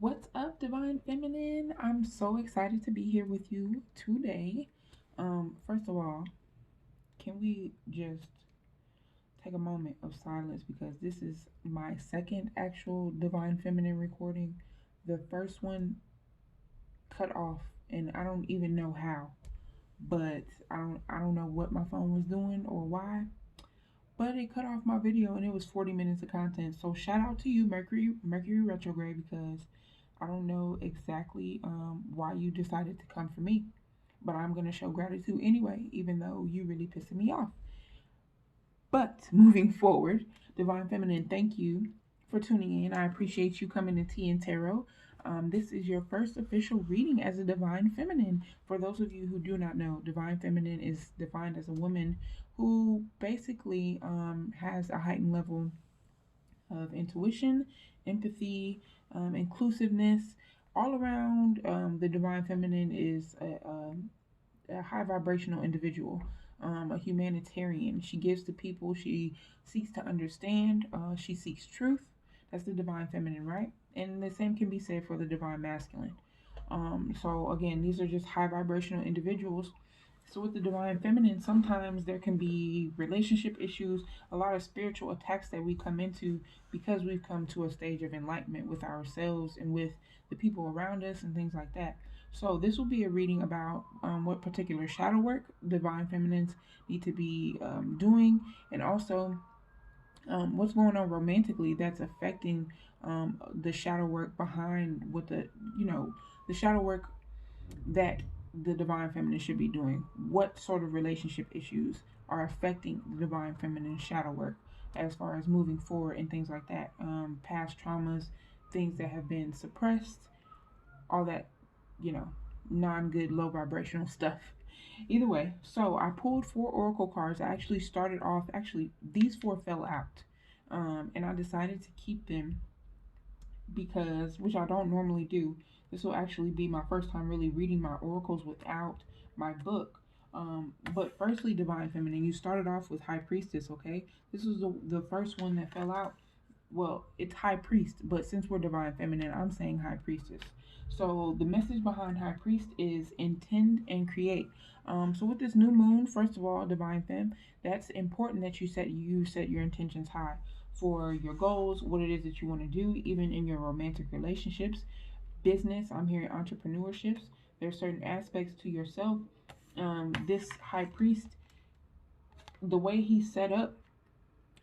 What's up, Divine Feminine? I'm so excited to be here with you today. First of all, can we just take a moment of silence because this is my second actual Divine Feminine recording. The first one cut off and I don't even know how, but I don't know what my phone was doing or why, but it cut off my video and it was 40 minutes of content. So shout out to you, Mercury retrograde, because I don't know exactly why you decided to come for me, but I'm going to show gratitude anyway, even though you really pissing me off. But moving forward, Divine Feminine, thank you for tuning in. I appreciate you coming to Tea and Tarot. This is your first official reading as a Divine Feminine. For those of you who do not know, Divine Feminine is defined as a woman who basically has a heightened level of intuition, empathy, inclusiveness. All around, the divine feminine is a high vibrational individual, a humanitarian. She gives to people, she seeks to understand, she seeks truth. That's the divine feminine, right? And the same can be said for the divine masculine. So, again, these are just high vibrational individuals. So with the divine feminine, sometimes there can be relationship issues, a lot of spiritual attacks that we come into because we've come to a stage of enlightenment with ourselves and with the people around us and things like that. So this will be a reading about what particular shadow work divine feminines need to be doing, and also what's going on romantically that's affecting the shadow work behind what the shadow work that the divine feminine should be doing. What sort of relationship issues are affecting the divine feminine shadow work as far as moving forward and things like that? Past traumas, things that have been suppressed, all that, you know, non good, low vibrational stuff. Either way, so I pulled four oracle cards. I actually started off, these four fell out. And I decided to keep them because, which I don't normally do, this will actually be my first time really reading my oracles without my book. But firstly, Divine Feminine, you started off with High Priestess, okay? This was the first one that fell out. Well, it's High Priest, but since we're Divine Feminine, I'm saying High Priestess. So the message behind High Priest is intend and create. So with this new moon, first of all, Divine Fem, that's important that you set your intentions high for your goals, what it is that you want to do, even in your romantic relationships, business. I'm hearing entrepreneurships. There's certain aspects to yourself. This high priest, the way he's set up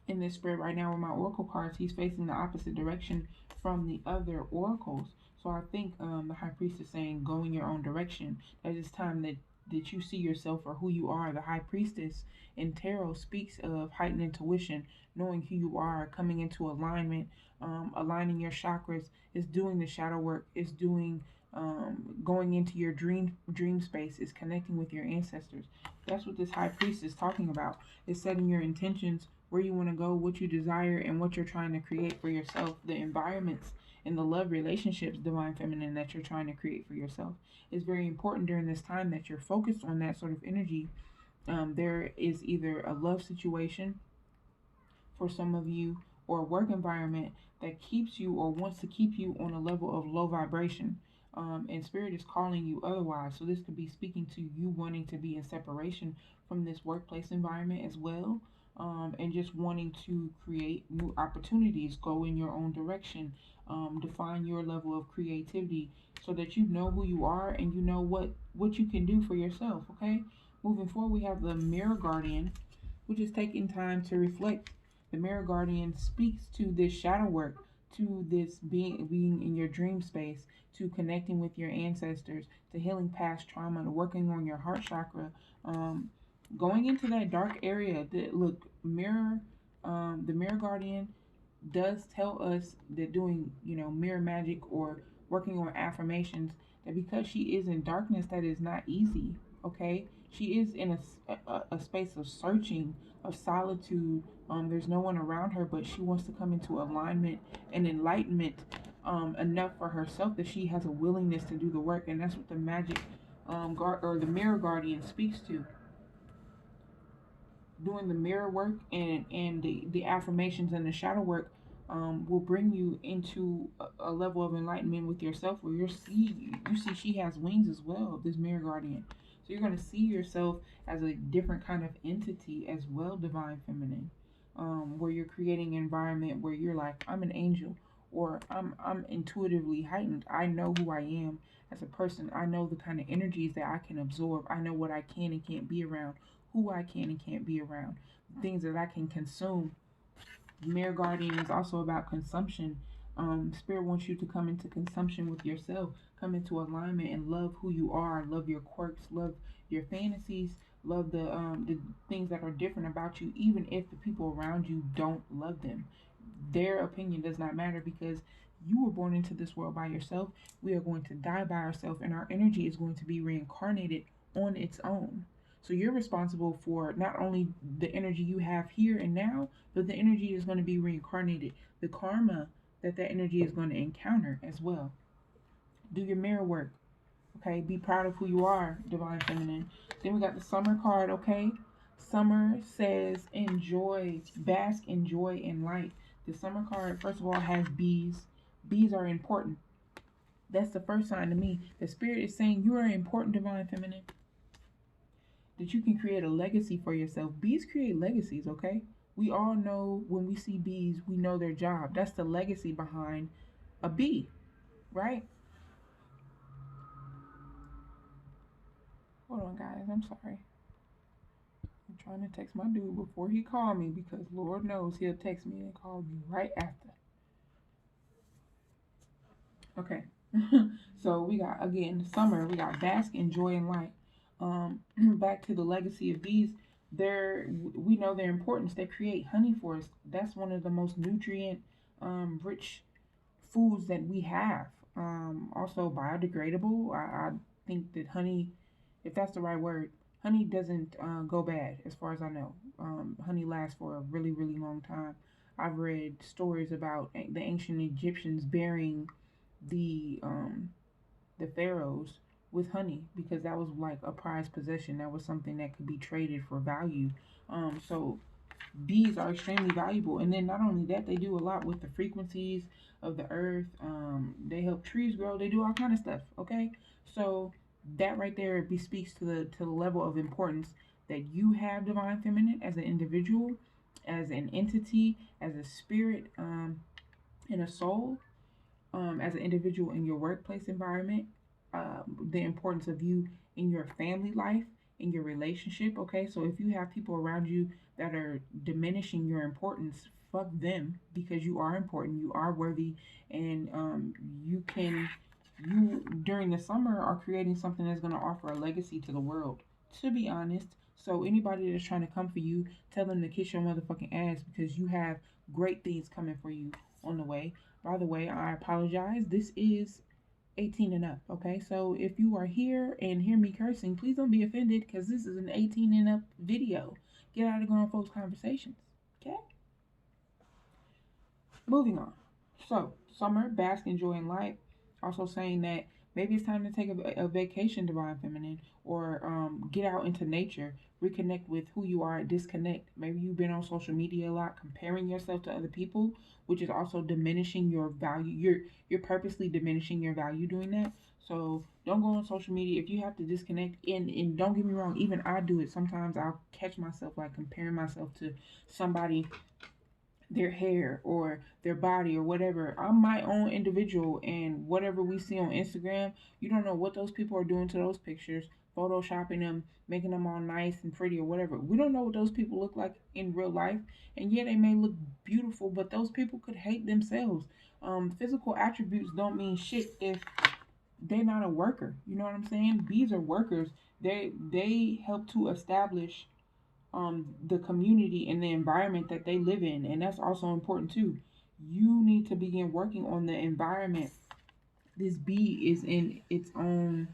in this spread right now with my oracle cards, he's facing the opposite direction from the other oracles. So I think the high priest is saying, go in your own direction. That it's time that you see yourself for who you are. The high priestess in tarot speaks of heightened intuition, knowing who you are, coming into alignment, aligning your chakras, is doing the shadow work, is doing going into your dream space, is connecting with your ancestors. That's what this high priest is talking about. Is setting your intentions, where you want to go, what you desire, and what you're trying to create for yourself, the environments and the love relationships, divine feminine, that you're trying to create for yourself. It's very important during this time that you're focused on that sort of energy. There is either a love situation for some of you or a work environment that keeps you or wants to keep you on a level of low vibration. And spirit is calling you otherwise. So this could be speaking to you wanting to be in separation from this workplace environment as well. And just wanting to create new opportunities, go in your own direction, define your level of creativity so that you know who you are and you know what you can do for yourself. Okay, moving forward, we have the Mirror Guardian, which is taking time to reflect. The Mirror Guardian speaks to this shadow work, to this being in your dream space, to connecting with your ancestors, to healing past trauma, to working on your heart chakra, going into that dark area. That look, the Mirror Guardian does tell us that doing, mirror magic or working on affirmations, that because she is in darkness, that is not easy. Okay, she is in a space of searching, of solitude. There's no one around her, but she wants to come into alignment and enlightenment, enough for herself that she has a willingness to do the work, and that's what the magic guard or the Mirror Guardian speaks to. Doing the mirror work and the affirmations and the shadow work will bring you into a level of enlightenment with yourself where you see she has wings as well, this mirror guardian. So you're going to see yourself as a different kind of entity as well, divine feminine, where you're creating an environment where you're like, I'm an angel, or I'm intuitively heightened. I know who I am as a person. I know the kind of energies that I can absorb. I know what I can and can't be around, who I can and can't be around, things that I can consume. Mirror guarding is also about consumption. Spirit wants you to come into consumption with yourself, come into alignment and love who you are, love your quirks, love your fantasies, love the things that are different about you, even if the people around you don't love them. Their opinion does not matter because you were born into this world by yourself. We are going to die by ourselves, and our energy is going to be reincarnated on its own. So you're responsible for not only the energy you have here and now, but the energy is going to be reincarnated, the karma that that energy is going to encounter as well. Do your mirror work, okay? Be proud of who you are, divine feminine. Then we got the summer card, okay? Summer says enjoy, bask in joy and light. The summer card, first of all, has bees. Bees are important. That's the first sign to me. The spirit is saying you are important, divine feminine, that you can create a legacy for yourself. Bees create legacies, okay? We all know when we see bees, we know their job. That's the legacy behind a bee, right? Hold on, guys. I'm sorry. I'm trying to text my dude before he called me because Lord knows he'll text me and call me right after. Okay. So we got, again, summer. We got bask in joy and light. Back to the legacy of bees. We know their importance. They create honey for us. That's one of the most nutrient rich foods that we have. Also biodegradable. I think that honey, if that's the right word, honey doesn't go bad as far as I know. Honey lasts for a really, really long time. I've read stories about the ancient Egyptians burying the pharaohs with honey because that was like a prized possession. That was something that could be traded for value. So bees are extremely valuable. And then not only that, they do a lot with the frequencies of the earth. They help trees grow. They do all kind of stuff. Okay, so that right there bespeaks to the level of importance that you have, divine feminine, as an individual, as an entity, as a spirit, and a soul, as an individual in your workplace environment, the importance of you in your family life, in your relationship. Okay, so if you have people around you that are diminishing your importance, fuck them because you are important, you are worthy, and you during the summer are creating something that's going to offer a legacy to the world. To be honest, so anybody that's trying to come for you, tell them to kiss your motherfucking ass because you have great things coming for you on the way. By the way, I apologize. This is 18 and up, okay? So if you are here and hear me cursing, please don't be offended because this is an 18 and up video. Get out of grown folks' conversations, okay? Moving on. So, summer, bask in joy and light. Also saying that maybe it's time to take a vacation, divine feminine, or get out into nature, reconnect with who you are, disconnect. Maybe you've been on social media a lot, comparing yourself to other people, which is also diminishing your value. You're purposely diminishing your value doing that. So don't go on social media if you have to disconnect. And don't get me wrong, even I do it. Sometimes I'll catch myself like comparing myself to somebody, their hair or their body or whatever. I'm my own individual, and whatever we see on Instagram, you don't know what those people are doing to those pictures, photoshopping them, making them all nice and pretty or whatever. We don't know what those people look like in real life, and yeah, they may look beautiful, but those people could hate themselves. Physical attributes don't mean shit if they're not a worker. You know what I'm saying? Bees are workers. They help to establish the community and the environment that they live in, and that's also important too. You need to begin working on the environment. This bee is in its own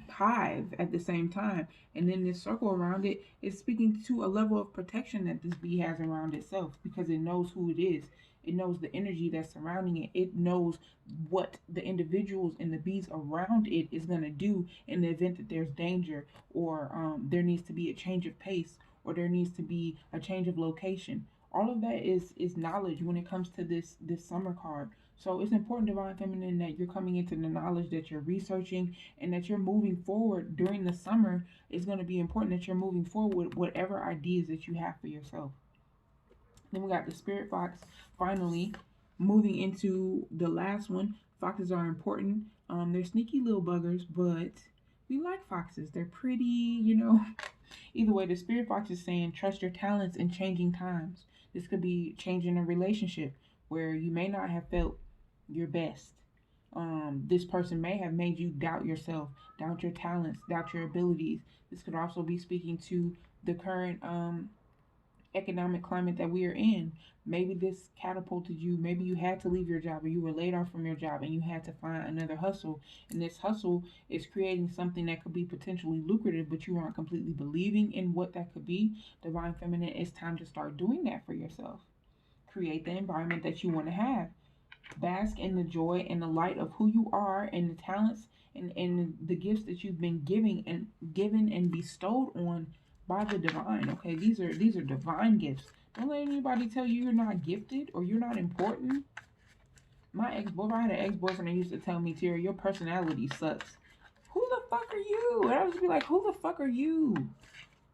hive at the same time, and then this circle around it is speaking to a level of protection that this bee has around itself because it knows who it is. It knows the energy that's surrounding it. It knows what the individuals and the bees around it is going to do in the event that there's danger, or there needs to be a change of pace, or there needs to be a change of location. All of that is knowledge when it comes to this summer card. So it's important, Divine Feminine, that you're coming into the knowledge, that you're researching, and that you're moving forward during the summer. It's going to be important that you're moving forward with whatever ideas that you have for yourself. Then we got the Spirit Fox finally moving into the last one. Foxes are important. They're sneaky little buggers, but we like foxes. They're pretty, you know. Either way, the Spirit Fox is saying trust your talents in changing times. This could be changing a relationship where you may not have felt your best. This person may have made you doubt yourself, doubt your talents, doubt your abilities. This could also be speaking to the current economic climate that we are in. Maybe this catapulted you. Maybe you had to leave your job, or you were laid off from your job and you had to find another hustle. And this hustle is creating something that could be potentially lucrative, but you aren't completely believing in what that could be. Divine Feminine, it's time to start doing that for yourself. Create the environment that you want to have. Bask in the joy and the light of who you are and the talents and the gifts that you've been given and bestowed on by the divine. Okay, these are divine gifts. Don't let anybody tell you you're not gifted or you're not important. My ex-boyfriend, I had an ex-boyfriend that used to tell me, Tara, your personality sucks. Who the fuck are you? And I would just be like, who the fuck are you?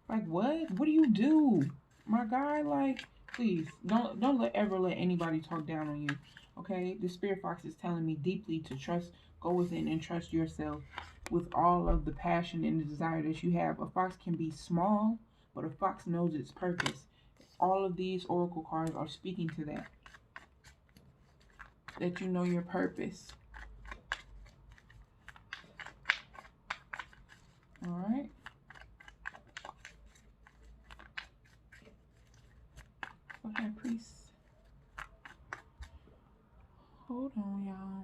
Like, what? What do you do? My guy, like, please, don't ever let anybody talk down on you. Okay? The Spirit Fox is telling me deeply to trust, go within and trust yourself with all of the passion and the desire that you have. A fox can be small, but a fox knows its purpose. All of these oracle cards are speaking to that. That you know your purpose. Alright? Okay, priest. Hold on, y'all.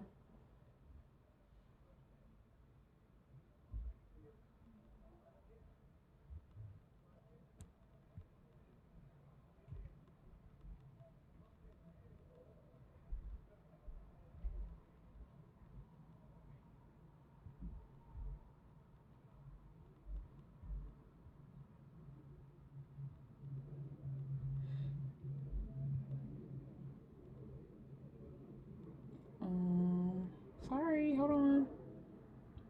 Sorry, hold on.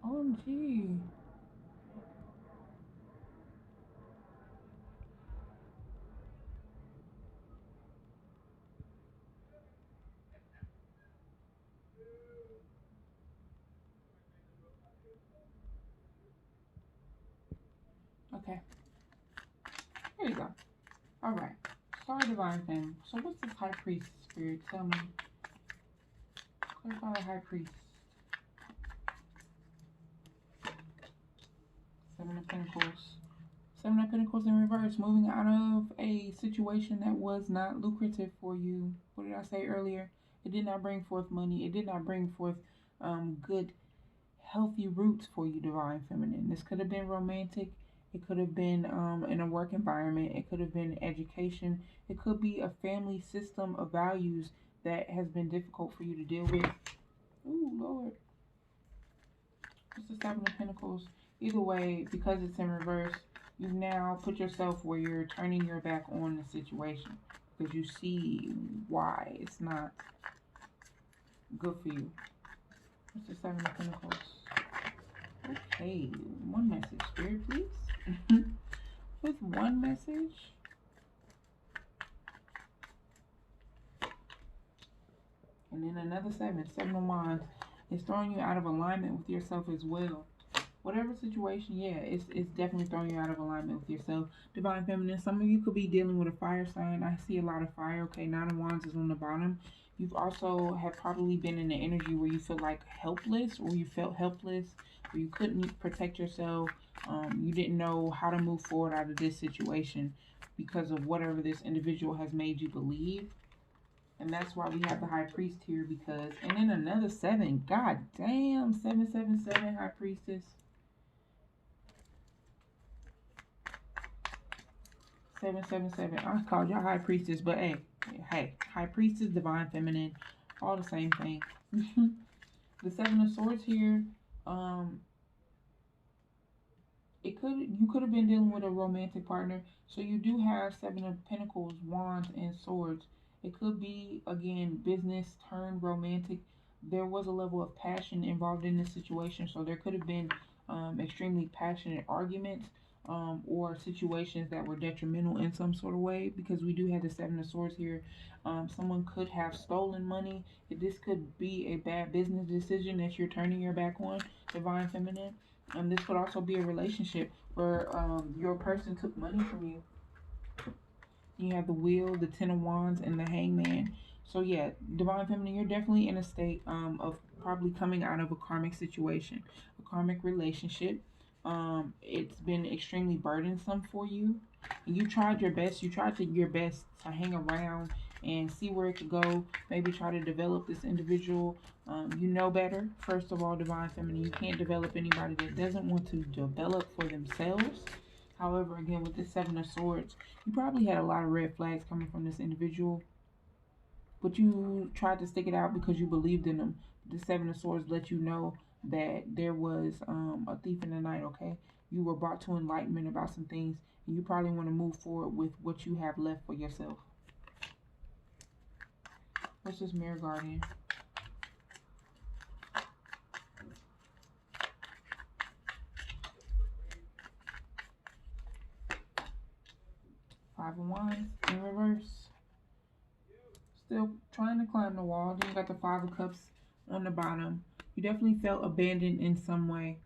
OMG. Okay, here we go. Alright. Sorry, Divine Femme. So what's this High Priest spirit? Tell me. Clarify the High Priest. Seven of Pentacles. Seven of Pentacles in reverse. Moving out of a situation that was not lucrative for you. What did I say earlier? It did not bring forth money. It did not bring forth good, healthy roots for you, Divine Feminine. This could have been romantic. It could have been in a work environment. It could have been education. It could be a family system of values that has been difficult for you to deal with. Ooh, Lord. What's the Seven of Pentacles? Either way, because it's in reverse, you've now put yourself where you're turning your back on the situation because you see why it's not good for you. What's the Seven of Pentacles? Okay, one message, Spirit, please. With one message. And then another seven of wands. It's throwing you out of alignment with yourself as well. Whatever situation, yeah, it's definitely throwing you out of alignment with yourself. Divine Feminine, some of you could be dealing with a fire sign. I see a lot of fire. Okay, Nine of Wands is on the bottom. You've also have probably been in an energy where you feel like helpless, or you felt helpless, where you couldn't protect yourself. You didn't know how to move forward out of this situation because of whatever this individual has made you believe. And that's why we have the High Priest here, because, and then another seven. God damn, 777 High Priestess. 777. I called y'all High Priestess, but hey, High Priestess, Divine Feminine, all the same thing. The Seven of Swords here, You could have been dealing with a romantic partner. So you do have Seven of Pentacles, Wands, and Swords. It could be again business turned romantic. There was a level of passion involved in this situation, so there could have been extremely passionate arguments or situations that were detrimental in some sort of way, because we do have the Seven of Swords here. Someone could have stolen money. This could be a bad business decision that you're turning your back on, Divine Feminine. This could also be a relationship where your person took money from you. You have the Wheel, the Ten of Wands, and the Hangman. So yeah, Divine Feminine, you're definitely in a state of probably coming out of a karmic situation, a karmic relationship. It's been extremely burdensome for you. You tried your best. You tried your best to hang around and see where it could go. Maybe try to develop this individual. You know better. First of all, Divine Feminine, you can't develop anybody that doesn't want to develop for themselves. However, again, with the Seven of Swords, you probably had a lot of red flags coming from this individual, but you tried to stick it out because you believed in them. The Seven of Swords let you know that there was a thief in the night, okay? You were brought to enlightenment about some things, and you probably want to move forward with what you have left for yourself. What's this Mirror Guardian? Five of Wands in reverse. Still trying to climb the wall. Then you got the Five of Cups on the bottom. You definitely felt abandoned in some way.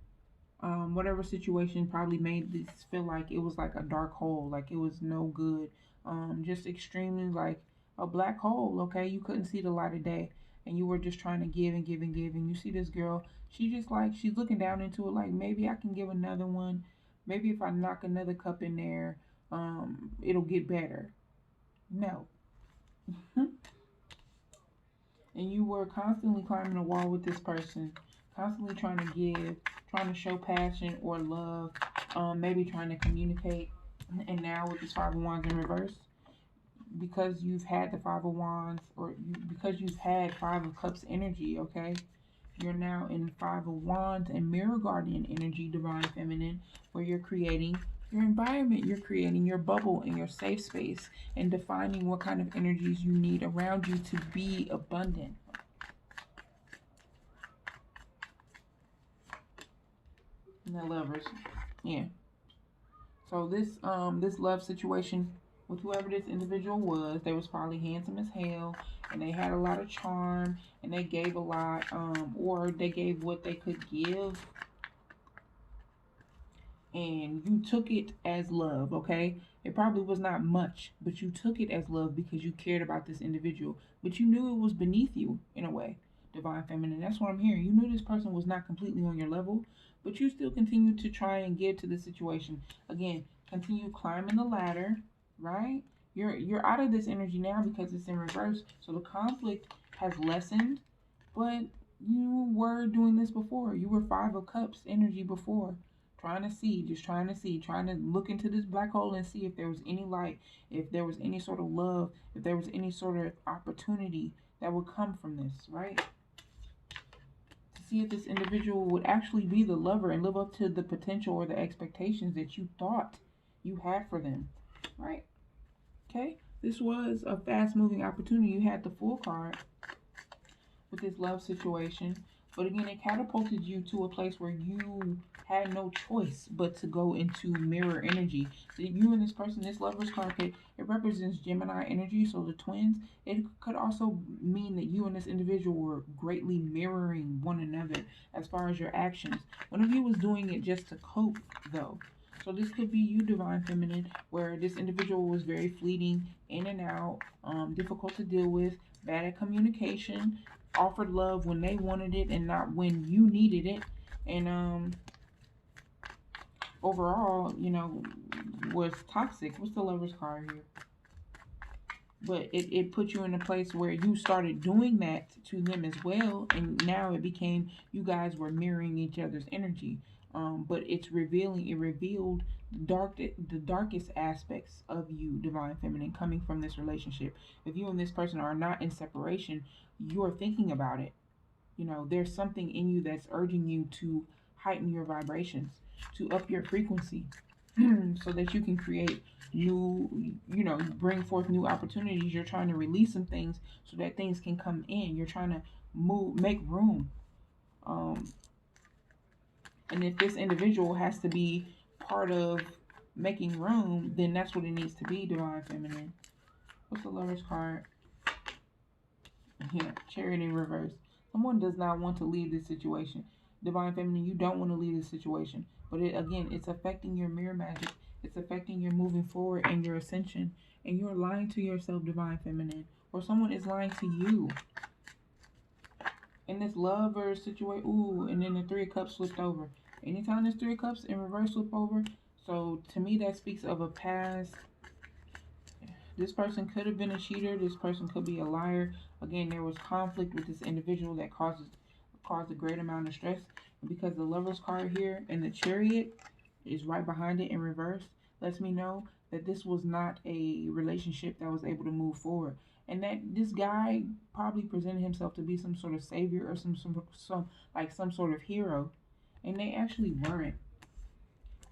Whatever situation probably made this feel like it was like a dark hole, like it was no good. Just extremely like a black hole, okay? You couldn't see the light of day, and you were just trying to give and give and give. And you see this girl, she just like, she's looking down into it like, maybe I can give another one. Maybe if I knock another cup in there, it'll get better. No. And you were constantly climbing a wall with this person, constantly trying to give, trying to show passion or love, maybe trying to communicate. And now with this Five of Wands in reverse, because you've had the Five of Wands, or because you've had Five of Cups energy, okay? You're now in Five of Wands and Mirror Guardian energy, Divine Feminine, where you're creating your environment, you're creating your bubble and your safe space, and defining what kind of energies you need around you to be abundant. And the Lovers, yeah. So this love situation with whoever this individual was, they was probably handsome as hell, and they had a lot of charm, and they gave a lot, or they gave what they could give, and you took it as love, okay? It probably was not much, but you took it as love because you cared about this individual, but you knew it was beneath you in a way, Divine Feminine. That's what I'm hearing. You knew this person was not completely on your level, but you still continued to try and give to the situation. Again, continue climbing the ladder, right? You're out of this energy now because it's in reverse, so the conflict has lessened, but you were doing this before. You were Five of Cups energy before, trying to see, just trying to see, trying to look into this black hole and see if there was any light, if there was any sort of love, if there was any sort of opportunity that would come from this, right? To see if this individual would actually be the lover and live up to the potential or the expectations that you thought you had for them, right? Okay, this was a fast moving opportunity. You had the Fool card with this love situation. But again, it catapulted you to a place where you had no choice but to go into mirror energy. So you and this person, this Lover's card, it represents Gemini energy, so the twins. It could also mean that you and this individual were greatly mirroring one another as far as your actions. One of you was doing it just to cope, though. So this could be you, Divine Feminine, where this individual was very fleeting, in and out, difficult to deal with, bad at communication, offered love when they wanted it and not when you needed it, and overall, was toxic. What's the Lover's card here? But it put you in a place where you started doing that to them as well, and now it became you guys were mirroring each other's energy. But it revealed the darkest aspects of you, Divine Feminine, coming from this relationship. If you and this person are not in separation, you're thinking about it. There's something in you that's urging you to heighten your vibrations, to up your frequency, so that you can create new, bring forth new opportunities. You're trying to release some things so that things can come in. You're trying to make room. Um, and if this individual has to be part of making room, then that's what it needs to be, Divine Feminine. What's the Lover's card? Yeah, Chariot in reverse. Someone does not want to leave this situation. Divine Feminine, you don't want to leave this situation. But again, it's affecting your mirror magic. It's affecting your moving forward and your ascension. And you're lying to yourself, Divine Feminine. Or someone is lying to you. In this lover situation, ooh, and then the Three of Cups flipped over. Anytime there's Three of Cups in reverse flip over, so to me that speaks of a past. This person could have been a cheater. This person could be a liar. Again, there was conflict with this individual that caused a great amount of stress. And because the Lover's card here and the Chariot is right behind it in reverse, lets me know that this was not a relationship that was able to move forward. And that this guy probably presented himself to be some sort of savior or some sort of hero. And they actually weren't.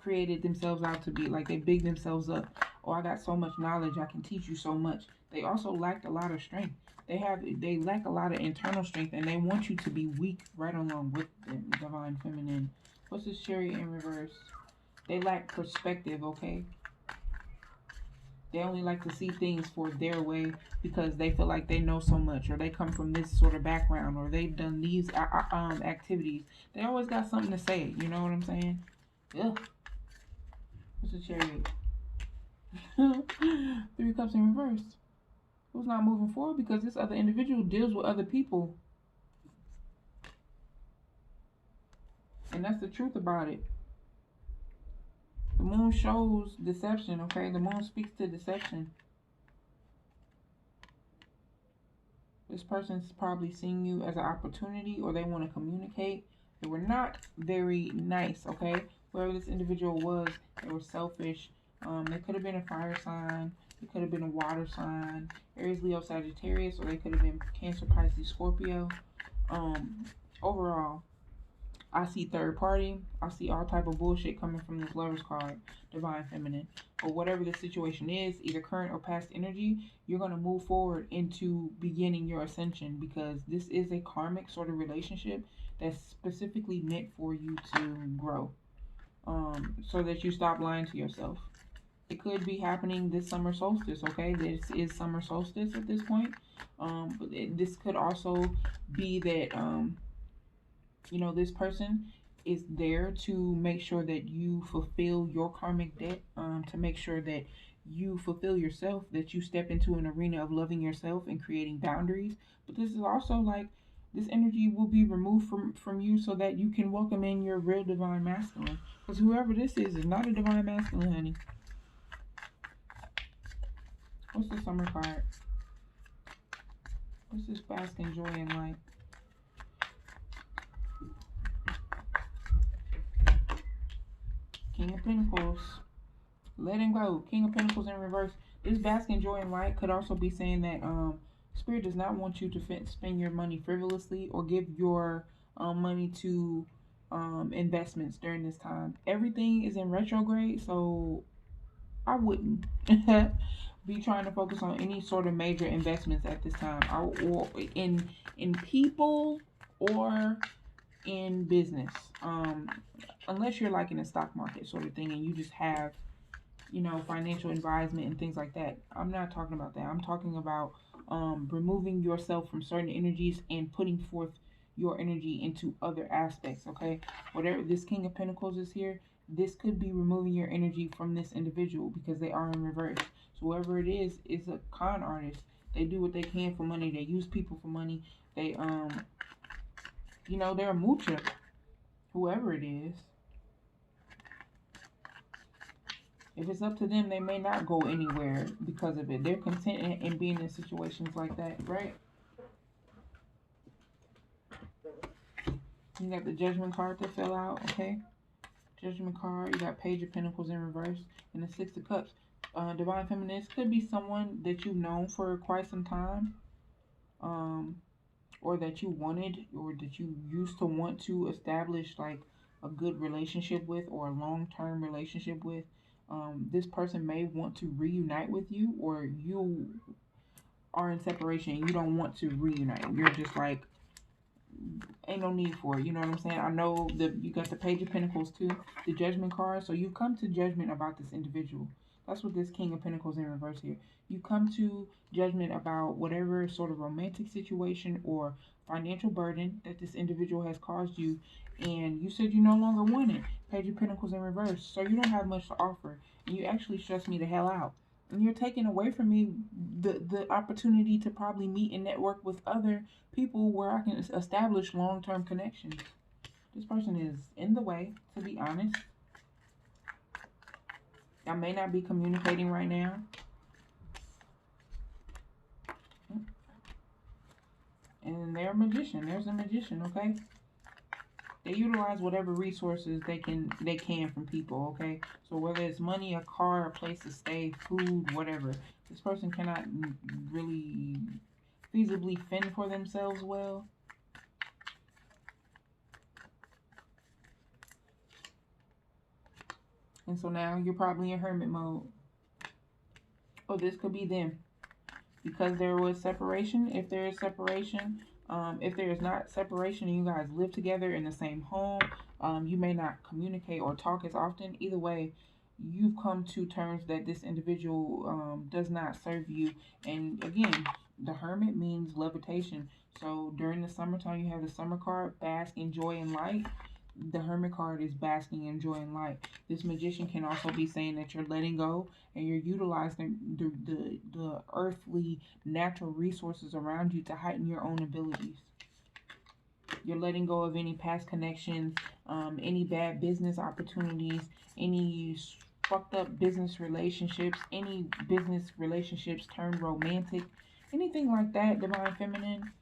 Created themselves out to be like, they big themselves up. Oh, I got so much knowledge, I can teach you so much. They also lacked a lot of strength. They lack a lot of internal strength, and they want you to be weak right along with them, Divine Feminine. What's this Chariot in reverse? They lack perspective, okay? They only like to see things for their way because they feel like they know so much, or they come from this sort of background, or they've done these activities. They always got something to say, you know what I'm saying? Ugh. What's the Chariot? Three of Cups in reverse. Who's not moving forward because this other individual deals with other people. And that's the truth about it. The moon shows deception, okay? The moon speaks to deception. This person's probably seeing you as an opportunity, or they want to communicate. They were not very nice, okay? Whoever this individual was, they were selfish. They could have been a fire sign. It could have been a water sign, Aries, Leo, Sagittarius, or they could have been Cancer, Pisces, Scorpio. Overall, I see third party. I see all type of bullshit coming from this Lover's card, Divine Feminine. But whatever the situation is, either current or past energy, you're going to move forward into beginning your ascension, because this is a karmic sort of relationship that's specifically meant for you to grow, so that you stop lying to yourself. It could be happening this summer solstice, okay? This is summer solstice at this point. But this could also be that, this person is there to make sure that you fulfill your karmic debt, to make sure that you fulfill yourself, that you step into an arena of loving yourself and creating boundaries. But this is also like, this energy will be removed from you so that you can welcome in your real divine masculine. Because whoever this is not a divine masculine, honey. What's the summer card? What's this bask in joy and light? King of Pentacles. Letting go. King of Pentacles in reverse. This bask in joy and light could also be saying that Spirit does not want you to spend your money frivolously or give your money to investments during this time. Everything is in retrograde, so I wouldn't be trying to focus on any sort of major investments at this time, or in people or in business, unless you're like in a stock market sort of thing and you just have, financial advisement and things like that. I'm not talking about that. I'm talking about removing yourself from certain energies and putting forth your energy into other aspects, okay? Whatever this King of Pentacles is here, this could be removing your energy from this individual because they are in reverse. So whoever it is a con artist. They do what they can for money. They use people for money. They they're a moocher. Whoever it is. If it's up to them, they may not go anywhere because of it. They're content in being in situations like that, right? You got the Judgment card that fell out, okay? Judgment card. You got Page of Pentacles in reverse and the Six of Cups. Divine Feminine could be someone that you've known for quite some time, or that you wanted, or that you used to want to establish like a good relationship with or a long-term relationship with. This person may want to reunite with you, or you are in separation and you don't want to reunite. You're just like, ain't no need for it. You know what I'm saying? I know that you got the Page of Pentacles too, the Judgment card. So you've come to judgment about this individual. That's what this King of Pentacles in reverse here. You come to judgment about whatever sort of romantic situation or financial burden that this individual has caused you, and you said you no longer want it. Page of Pentacles in reverse. So you don't have much to offer, and you actually stress me the hell out. And you're taking away from me the opportunity to probably meet and network with other people where I can establish long-term connections. This person is in the way, to be honest. I may not be communicating right now. And they're a magician. There's a magician, okay? They utilize whatever resources they can from people, okay? So whether it's money, a car, a place to stay, food, whatever. This person cannot really feasibly fend for themselves well. And so now you're probably in hermit mode. Or this could be them. Because there was separation, if there is separation, if there is not separation and you guys live together in the same home, you may not communicate or talk as often. Either way, you've come to terms that this individual does not serve you. And again, the hermit means levitation. So during the summertime, you have the summer card, bask in joy and light. The hermit card is basking in joy and light. This magician can also be saying that you're letting go and you're utilizing the earthly natural resources around you to heighten your own abilities. You're letting go of any past connections, any bad business opportunities, any fucked up business relationships, any business relationships turned romantic, anything like that, Divine Feminine.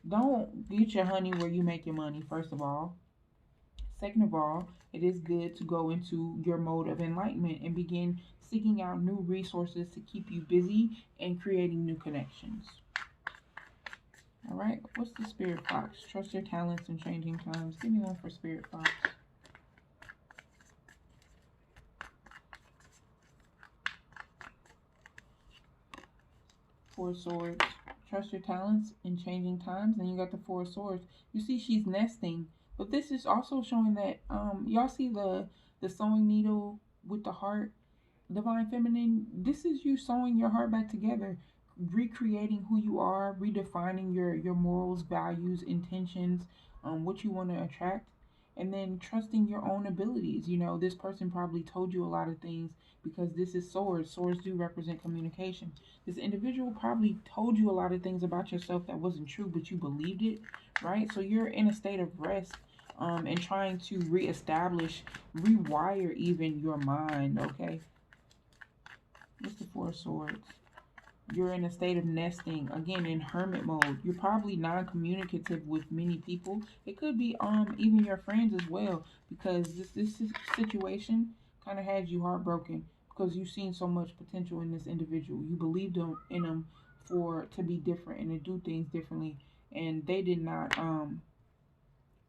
Don't get your honey where you make your money, first of all. Second of all, it is good to go into your mode of enlightenment and begin seeking out new resources to keep you busy and creating new connections. All right, what's the Spirit Fox? Trust your talents in changing times. Give me one for Spirit Fox. Four Swords. Trust your talents in changing times. And you got the Four Swords. You see she's nesting. But this is also showing that, y'all see the sewing needle with the heart? Divine Feminine, this is you sewing your heart back together, recreating who you are, redefining your morals, values, intentions, what you want to attract, and then trusting your own abilities. You know, this person probably told you a lot of things because this is swords. Swords do represent communication. This individual probably told you a lot of things about yourself that wasn't true, but you believed it, right? So you're in a state of rest. And trying to reestablish, rewire even your mind, okay? What's the Four of Swords? You're in a state of nesting, again in hermit mode. You're probably non-communicative with many people. It could be even your friends as well, because this situation kind of has you heartbroken because you've seen so much potential in this individual. You believed in them to be different and to do things differently, and they did not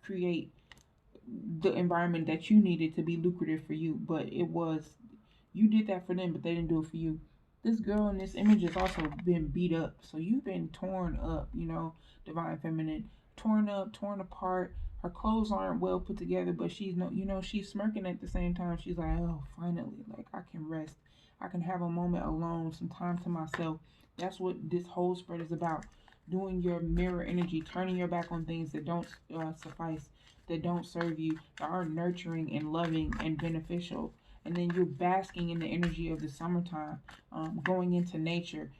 create the environment that you needed to be lucrative for you, but it was, you did that for them, but they didn't do it for you. This girl in this image has also been beat up, so you've been torn up, you know, Divine Feminine, torn up, torn apart. Her clothes aren't well put together, but she's no, you know, she's smirking at the same time. She's like, oh, finally, like I can rest, I can have a moment alone, some time to myself. That's what this whole spread is about. Doing your mirror energy, turning your back on things that don't suffice, that don't serve you, that are nurturing and loving and beneficial. And then you're basking in the energy of the summertime, going into nature,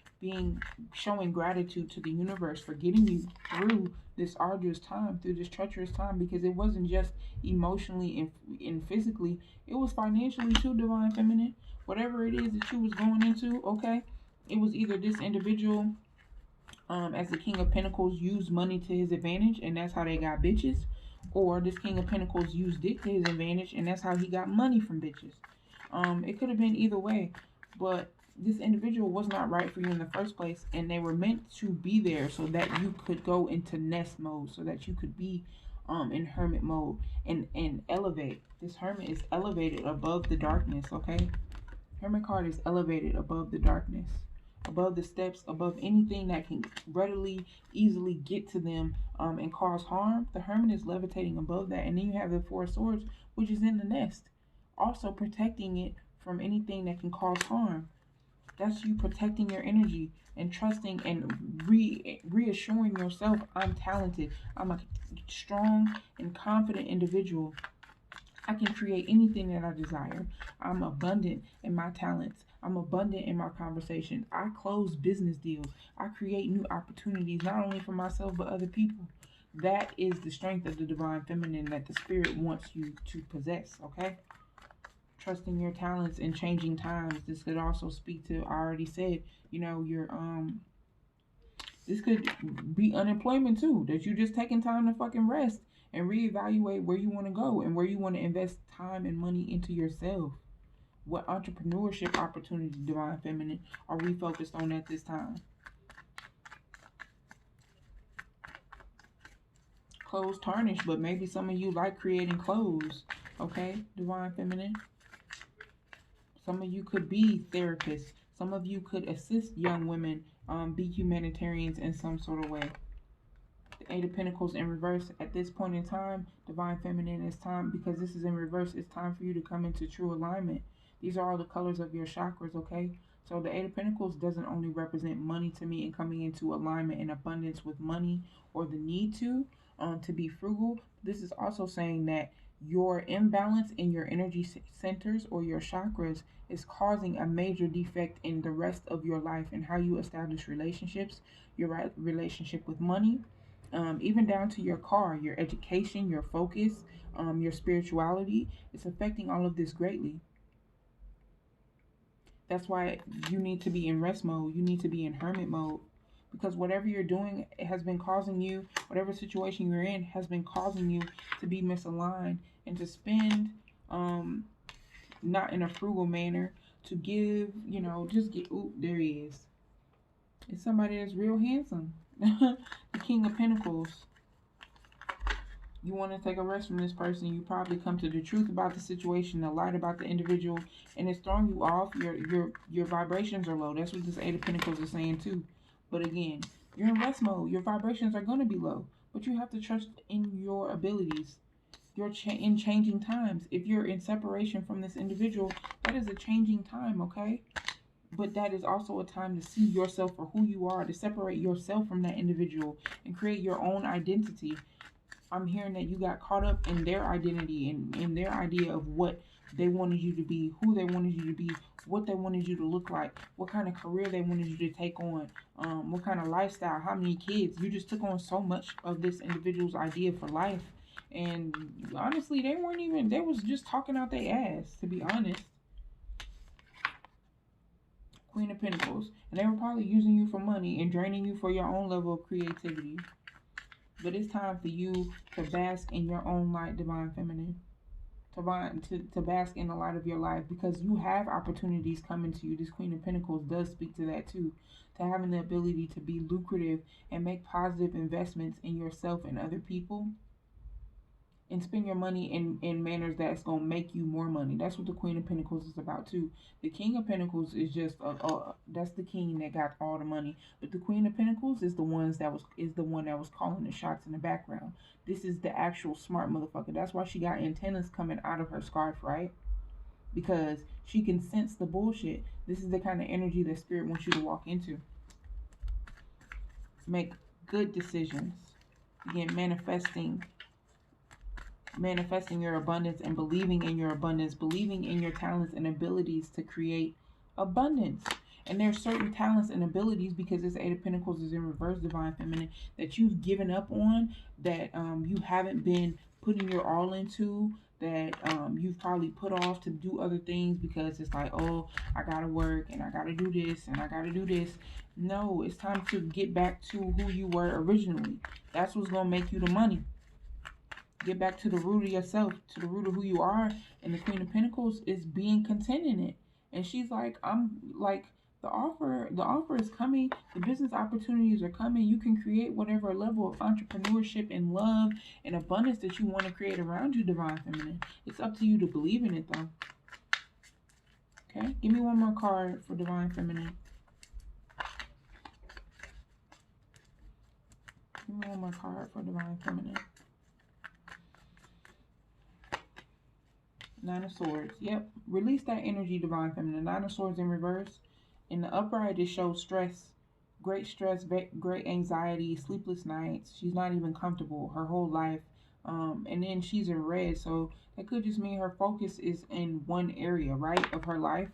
showing gratitude to the universe for getting you through this arduous time, through this treacherous time, because it wasn't just emotionally and physically, it was financially too, Divine Feminine. Whatever it is that you was going into, okay, it was either this individual, as the King of Pentacles, used money to his advantage, and that's how they got bitches, or this King of Pentacles used it to his advantage, and that's how he got money from bitches. It could have been either way, but this individual was not right for you in the first place, and they were meant to be there so that you could go into nest mode, so that you could be in hermit mode and elevate. This hermit is elevated above the darkness, okay? Hermit card is elevated above the darkness, above the steps, above anything that can readily, easily get to them and cause harm. The hermit is levitating above that. And then you have the Four of Swords, which is in the nest, also protecting it from anything that can cause harm. That's you protecting your energy and trusting and reassuring yourself, I'm talented. I'm a strong and confident individual. I can create anything that I desire. I'm abundant in my talents. I'm abundant in my conversations. I close business deals. I create new opportunities, not only for myself, but other people. That is the strength of the divine feminine that the spirit wants you to possess, okay? Trusting your talents and changing times. This could also speak to, I already said, your this could be unemployment too, that you just taking time to fucking rest and reevaluate where you want to go and where you want to invest time and money into yourself. What entrepreneurship opportunities, divine feminine, are we focused on at this time? Clothes tarnish, but maybe some of you like creating clothes, okay, divine feminine? Some of you could be therapists. Some of you could assist young women be humanitarians in some sort of way. The Eight of Pentacles in reverse at this point in time, divine feminine, it's time, because this is in reverse, it's time for you to come into true alignment. These are all the colors of your chakras, okay? So the Eight of Pentacles doesn't only represent money to me and coming into alignment and abundance with money or the need to be frugal. This is also saying that your imbalance in your energy centers or your chakras is causing a major defect in the rest of your life and how you establish relationships, your relationship with money, even down to your car, your education, your focus, your spirituality. It's affecting all of this greatly. That's why you need to be in rest mode. You need to be in hermit mode. Because whatever you're doing has been causing you, whatever situation you're in has been causing you to be misaligned and to spend not in a frugal manner, to give, just get, ooh, there he is. It's somebody that's real handsome. The King of Pentacles. You want to take a rest from this person. You probably come to the truth about the situation, the light about the individual, and it's throwing you off. Your vibrations are low. That's what this Eight of Pentacles is saying too. But again, you're in rest mode. Your vibrations are going to be low, but you have to trust in your abilities. You're in changing times. If you're in separation from this individual, that is a changing time, okay? But that is also a time to see yourself for who you are, to separate yourself from that individual and create your own identity. I'm hearing that you got caught up in their identity and in their idea of what they wanted you to be, who they wanted you to be, what they wanted you to look like, what kind of career they wanted you to take on, what kind of lifestyle, how many kids. You just took on so much of this individual's idea for life. And honestly, they was just talking out their ass, to be honest. Queen of Pentacles. And they were probably using you for money and draining you for your own level of creativity. But it's time for you to bask in your own light, divine feminine. To bask in the light of your life, because you have opportunities coming to you. This Queen of Pentacles does speak to that too. To having the ability to be lucrative and make positive investments in yourself and other people. And spend your money in manners that's going to make you more money. That's what the Queen of Pentacles is about too. The King of Pentacles is just that's the king that got all the money, but the Queen of Pentacles is the one that was calling the shots in the background. This is the actual smart motherfucker. That's why she got antennas coming out of her scarf, right? Because she can sense the bullshit. This is the kind of energy that spirit wants you to walk into. Make good decisions. Again, manifesting your abundance and believing in your abundance, believing in your talents and abilities to create abundance. And there's certain talents and abilities, because this Eight of Pentacles is in reverse, divine feminine, that you've given up on, that you haven't been putting your all into, that you've probably put off to do other things because it's like, oh, I gotta work and I gotta do this and I gotta do this. No, it's time to get back to who you were originally. That's what's gonna make you the money. Get back to the root of yourself, to the root of who you are. And the Queen of Pentacles is being content in it. And she's like, I'm like, The offer is coming. The business opportunities are coming. You can create whatever level of entrepreneurship and love and abundance that you want to create around you, Divine Feminine. It's up to you to believe in it, though. Okay, give me one more card for Divine Feminine. Give me one more card for Divine Feminine. Nine of Swords. Yep. Release that energy, Divine Feminine. Nine of Swords in reverse. In the upright, it shows stress. Great stress, great anxiety, sleepless nights. She's not even comfortable her whole life. And then she's in red. So that could just mean her focus is in one area, right, of her life.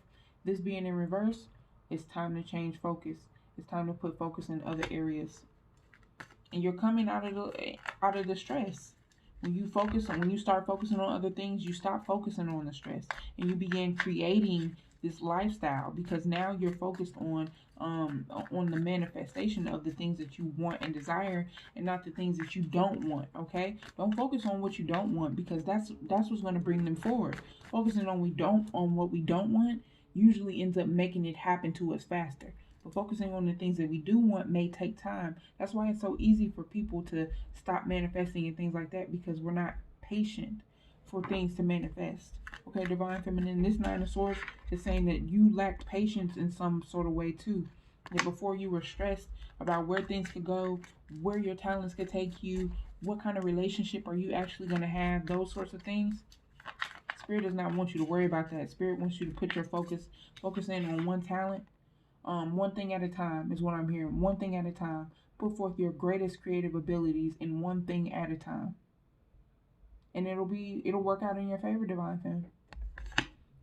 This being in reverse, it's time to change focus. It's time to put focus in other areas. And you're coming out of the stress. When you start focusing on other things, you stop focusing on the stress and you begin creating this lifestyle, because now you're focused on the manifestation of the things that you want and desire, and not the things that you don't want. Okay, don't focus on what you don't want, because that's what's going to bring them forward. Focusing on what we don't want usually ends up making it happen to us faster. But focusing on the things that we do want may take time. That's why it's so easy for people to stop manifesting and things like that, because we're not patient for things to manifest. Okay, Divine Feminine, this Nine of Swords is saying that you lacked patience in some sort of way too. That before you were stressed about where things could go, where your talents could take you, what kind of relationship are you actually going to have, those sorts of things. Spirit does not want you to worry about that. Spirit wants you to put your focus in on one talent. One thing at a time is what I'm hearing. One thing at a time. Put forth your greatest creative abilities in one thing at a time, and it'll work out in your favor, Divine Femme.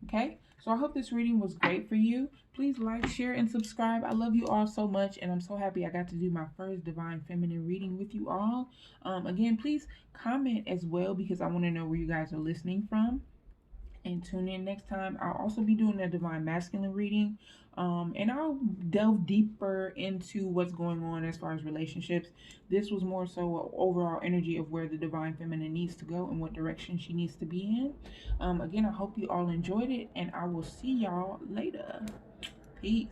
Okay, so I hope this reading was great for you. Please like, share, and subscribe. I love you all so much, and I'm so happy I got to do my first Divine Feminine reading with you all. Again, please comment as well, because I want to know where you guys are listening from. And tune in next time. I'll also be doing a Divine Masculine reading. And I'll delve deeper into what's going on as far as relationships. This was more so an overall energy of where the Divine Feminine needs to go and what direction she needs to be in. Again, I hope you all enjoyed it, and I will see y'all later. Peace.